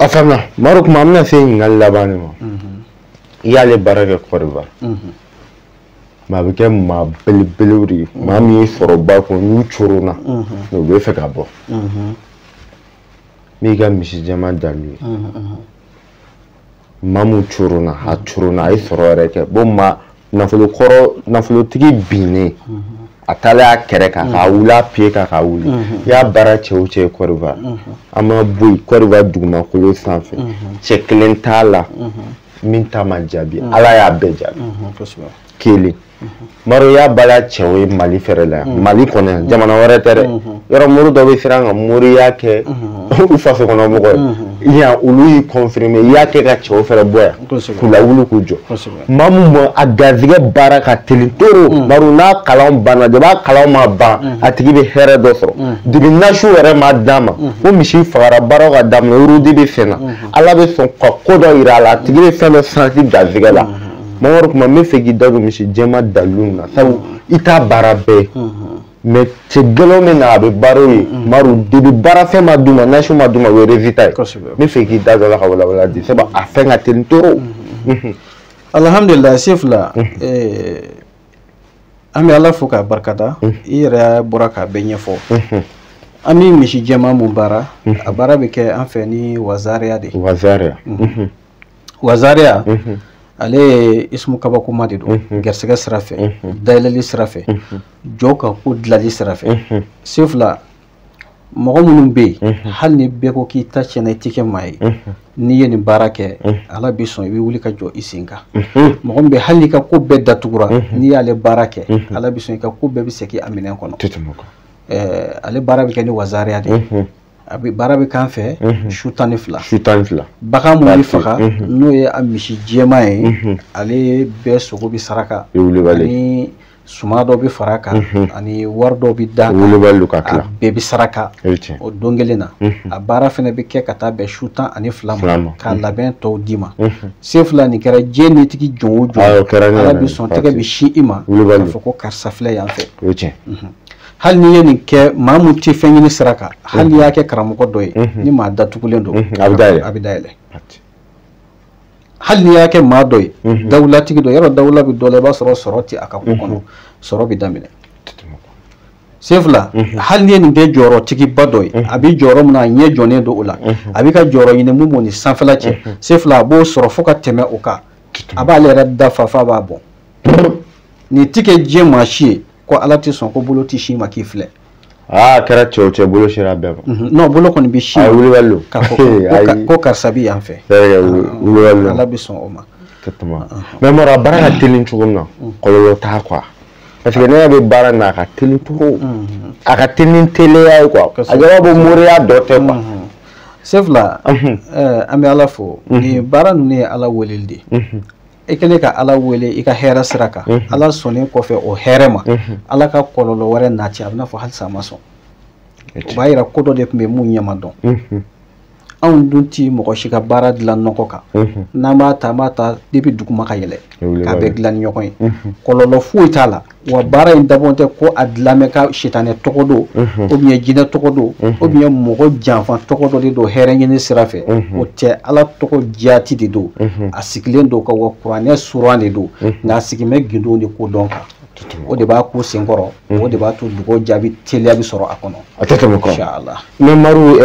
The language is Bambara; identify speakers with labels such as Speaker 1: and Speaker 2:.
Speaker 1: afana Maroc ma amna fe ngal labani mo yale baraka korba ma be ke ma beluri ma mi foro ba ko nu churuna no be fe ka bo mi ga mi si jama dalu mamu churuna ha churuna ay foro reke bo ma nafolo tigi bine atala kere ka wula pie ka wuli ya bara cheuche korba ama boy korba duguma kolo sanfe cheklen tala minta majabi ala ya bejabi kele maro ya bala chewe mali ferela mali kone jamana wara tere yoro muru do be firanga muri yake ufa fe kono mo ya ulu confirmer yake ka chewe fere boya kula wulu kujo mamu mo agazige baraka telitoro maru na kalam bana de ba kalam ma ba atigi be here do fro dibi nashu wara ma dama o mishi fara baraka dam uru dibi fena ala be son ko do irala atigi be fena santi gazige la mawar kuma me fegi dago mishi jema daluna sabu ita barabe me tegelo me na be baroyi maru de bara fe maduma nashu maduma we revita me fegi dago la wala di saba afenga tentoro
Speaker 2: alhamdulillah sifla ami ala fuka barkata ira buraka benye fo ami mishi jema mubara abara be ke anfeni wazaria de wazaria ale ismu kaba kuma de do gersega sirafe dailali sirafe joka ko dlali sirafe sifla mogo munun be hal ni be ko ki ta chena tike mai ni yeni barake ala bi son wi wuli ka jo isinka mogo be hal ni ka ko be datugura ni ale barake ala bi son ka ko be bi seki aminen kono ale barabe ke ni wazaria de abi barabe kan fe shutani fla baka mu ni faka no ye amishi jema ye ale be sogo bi saraka ani sumado bi faraka ani wardo bi daka be bi saraka o dongelena a bara fene be ke kata be shutan ani flama ka laben to dima se fla ni kera jeni tiki jonwo ala bi son tege bi shi ima foko karsa fla yan fe hal ni yeni ke mamu ti fenyi siraka hal ya ke karamuko doye ni ma datukulen do abidayele hal ni ya ke ma doye dawlati do yaro dawla bi dole ba soroti aka ko kono soro bi damine sefla hal ni yeni de joro tigi badoy abi joro muna nye jone do ula abi ka joro yine mumo ni sanfala che sefla bo soro foka teme oka aba le radda fa ba bon ni tike je machi ko alati son ko bolo ti shi maki fle
Speaker 1: kera choche bolo shira beba
Speaker 2: no bolo kon bi shi
Speaker 1: wuli wallo
Speaker 2: ko karsabi en fait
Speaker 1: wuli wallo
Speaker 2: ala bi son oma
Speaker 1: tetama memora baraka tilin chugumna kololo ta kwa parce que ne be barana ka tilin turo aka tilin tele ay quoi ajaba bo moriya dote quoi
Speaker 2: sefla ami ala fo ni baranu ne ala welildi ekele ka ala wele ika hera siraka ala sone ko fe o herema ala ka kololo wore na ci abna fo halsa maso o bayira kodo de me mu nyama don an dunti mo ko shika bara dilan noko ka na mata debi duguma ka yele ka be dilan nyoko kololo fu itala wa bara indabonte ko adlame ka shitane tokodo o biye jina tokodo o biye mo ko janfa tokodo de do herenye ni sirafe o te ala toko jati de do asiklen do ko wa qur'ane surane do na sikime gindo ni ko donka o de ba ko sengoro o de ba to dugo jabi tele abi soro akono
Speaker 1: atata mo ko
Speaker 2: inshallah
Speaker 1: me maru